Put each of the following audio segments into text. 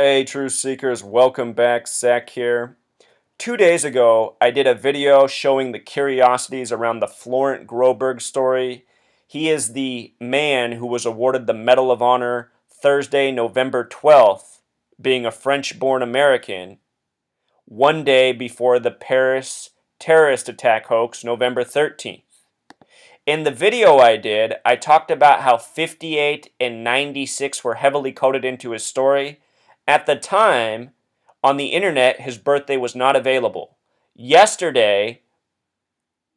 Hey, Truth Seekers, welcome back. Zach here. 2 days ago, I did a video showing the curiosities around the Florent Groberg story. He is the man who was awarded the Medal of Honor Thursday, November 12th, being a French-born American, one day before the Paris terrorist attack hoax, November 13th. In the video I did, I talked about how 58 and 96 were heavily coded into his story. At the time, on the internet, his birthday was not available. Yesterday,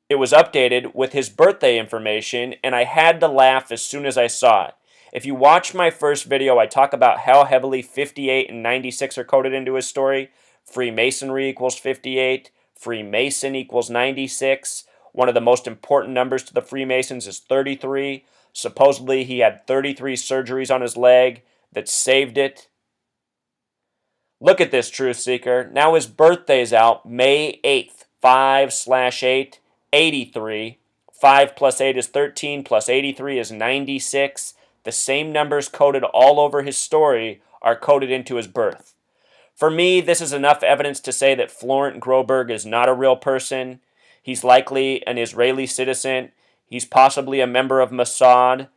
it was updated with his birthday information, and I had to laugh as soon as I saw it. If you watch my first video, I talk about how heavily 58 and 96 are coded into his story. Freemasonry equals 58, Freemason equals 96. One of the most important numbers to the Freemasons is 33. Supposedly, he had 33 surgeries on his leg that saved it. Look at this, Truth Seeker. Now his birthday's out, May 8th. 5/8, 83. 5 plus 8 is 13, plus 83 is 96. The same numbers coded all over his story are coded into his birth. For me, this is enough evidence to say that Florent Groberg is not a real person. He's likely an Israeli citizen. He's possibly a member of Mossad.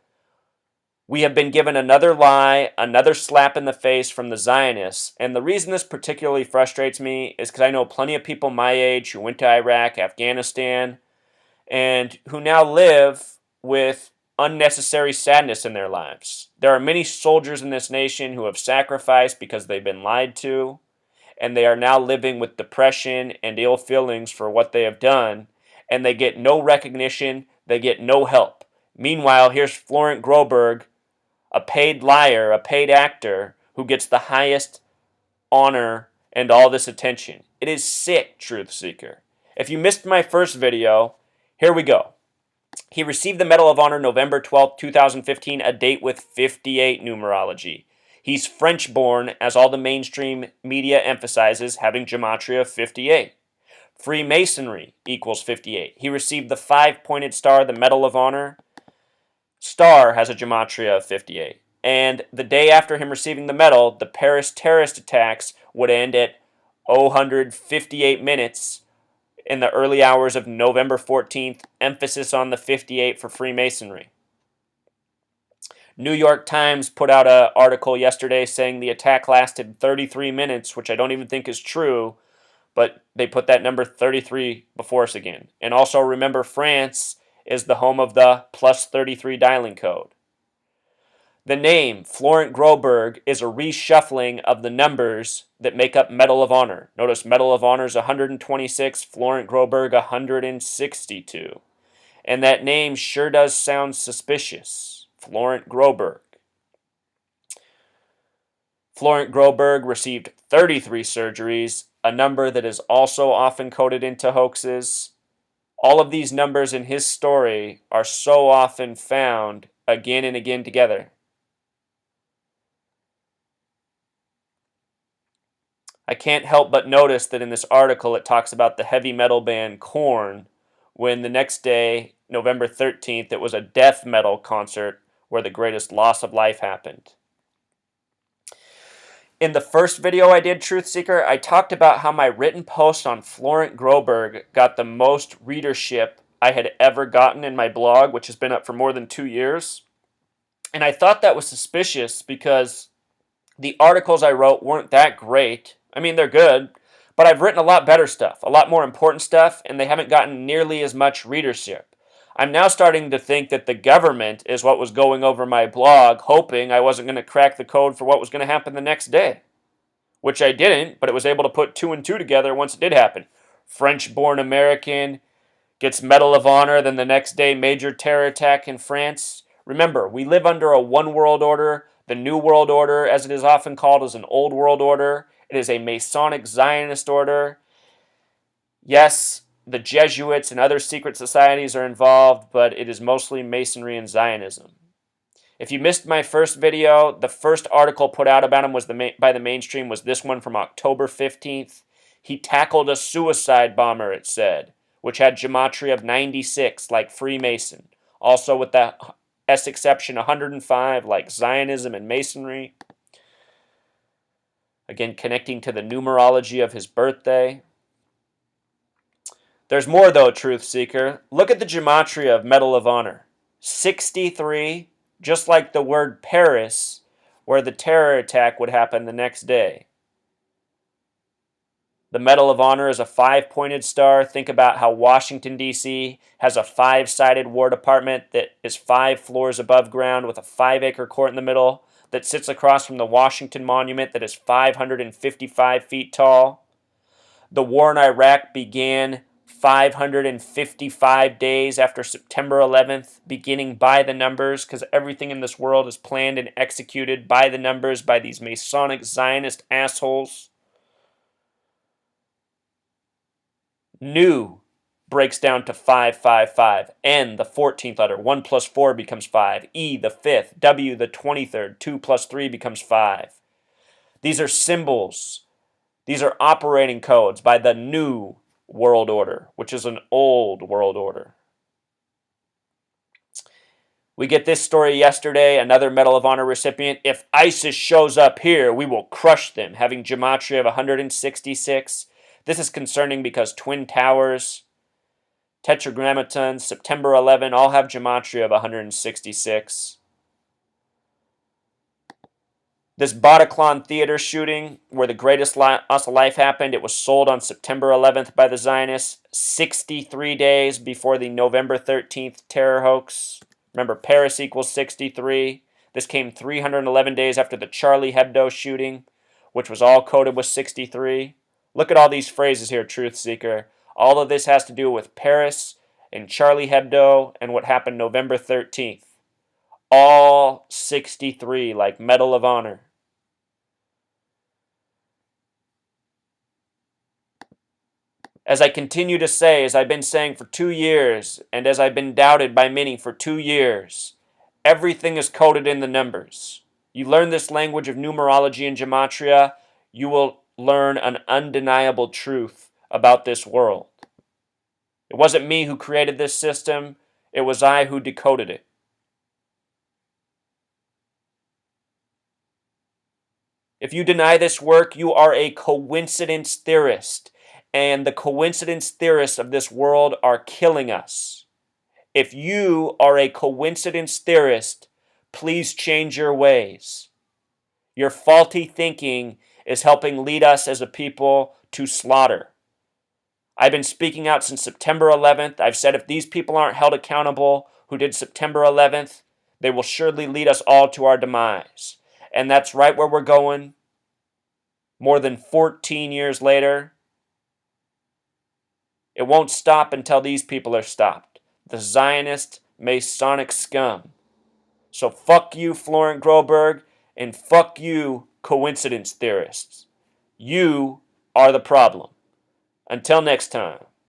We have been given another lie, another slap in the face from the Zionists. And the reason this particularly frustrates me is because I know plenty of people my age who went to Iraq, Afghanistan, and who now live with unnecessary sadness in their lives. There are many soldiers in this nation who have sacrificed because they've been lied to, and they are now living with depression and ill feelings for what they have done, and they get no recognition, they get no help. Meanwhile, here's Florent Groberg, a paid liar, a paid actor, who gets the highest honor and all this attention. It is sick, Truth Seeker. If you missed my first video, here we go. He received the Medal of Honor November 12, 2015, a date with 58 numerology. He's French-born, as all the mainstream media emphasizes, having gematria of 58. Freemasonry equals 58. He received the 5-pointed star, the Medal of Honor. Star has a gematria of 58. And the day after him receiving the medal, the Paris terrorist attacks would end at 0:58 minutes in the early hours of November 14th. Emphasis on the 58 for Freemasonry. New York Times put out an article yesterday saying the attack lasted 33 minutes, which I don't even think is true, but they put that number 33 before us again. And also remember, France is the home of the +33 dialing code. The name Florent Groberg is a reshuffling of the numbers that make up Medal of Honor. Notice Medal of Honor is 126, Florent Groberg 162. And that name sure does sound suspicious. Florent Groberg. Florent Groberg received 33 surgeries, a number that is also often coded into hoaxes. All of these numbers in his story are so often found again and again together. I can't help but notice that in this article it talks about the heavy metal band Korn, when the next day, November 13th, it was a death metal concert where the greatest loss of life happened. In the first video I did, Truth Seeker, I talked about how my written post on Florent Groberg got the most readership I had ever gotten in my blog, which has been up for more than 2 years. And I thought that was suspicious because the articles I wrote weren't that great. I mean, they're good, but I've written a lot better stuff, a lot more important stuff, and they haven't gotten nearly as much readership. I'm now starting to think that the government is what was going over my blog, hoping I wasn't going to crack the code for what was going to happen the next day. Which I didn't, but it was able to put 2 and 2 together once it did happen. French-born American gets Medal of Honor, then the next day, major terror attack in France. Remember, we live under a one world order. The New World Order, as it is often called, is an old world order. It is a Masonic Zionist order. Yes, the Jesuits and other secret societies are involved, but it is mostly Masonry and Zionism. If you missed my first video, the first article put out about him was by the mainstream was this one from October 15th. He tackled a suicide bomber, it said, which had gematria of 96, like Freemason. Also with the S exception 105, like Zionism and Masonry. Again, connecting to the numerology of his birthday. There's more though, Truth Seeker. Look at the gematria of Medal of Honor. 63, just like the word Paris, where the terror attack would happen the next day. The Medal of Honor is a 5-pointed star. Think about how Washington, D.C. has a 5-sided War Department that is 5 floors above ground with a 5-acre court in the middle that sits across from the Washington Monument that is 555 feet tall. The war in Iraq began 555 days after September 11th, beginning by the numbers, because everything in this world is planned and executed by the numbers by these Masonic Zionist assholes. Nu breaks down to 555. N, the 14th letter. 1 plus 4 becomes 5. E, the 5th. W, the 23rd. 2 plus 3 becomes 5. These are symbols. These are operating codes by the New World Order, which is an old world order. We get this story yesterday, another Medal of Honor recipient. If ISIS shows up here, we will crush them, having gematria of 166. This is concerning because Twin Towers, Tetragrammaton, September 11, all have gematria of 166. This Bataclan theater shooting, where the greatest loss of life happened, it was sold on September 11th by the Zionists, 63 days before the November 13th terror hoax. Remember, Paris equals 63. This came 311 days after the Charlie Hebdo shooting, which was all coded with 63. Look at all these phrases here, Truth Seeker. All of this has to do with Paris and Charlie Hebdo and what happened November 13th. All 63, like Medal of Honor. As I continue to say, as I've been saying for 2 years, and as I've been doubted by many for 2 years, everything is coded in the numbers. You learn this language of numerology and gematria, you will learn an undeniable truth about this world. It wasn't me who created this system, it was I who decoded it. If you deny this work, you are a coincidence theorist, and the coincidence theorists of this world are killing us. If you are a coincidence theorist, please change your ways. Your faulty thinking is helping lead us as a people to slaughter. I've been speaking out since September 11th. I've said if these people aren't held accountable who did September 11th, they will surely lead us all to our demise. And that's right where we're going. More than 14 years later, it won't stop until these people are stopped. The Zionist Masonic scum. So fuck you, Florent Groberg, and fuck you, coincidence theorists. You are the problem. Until next time.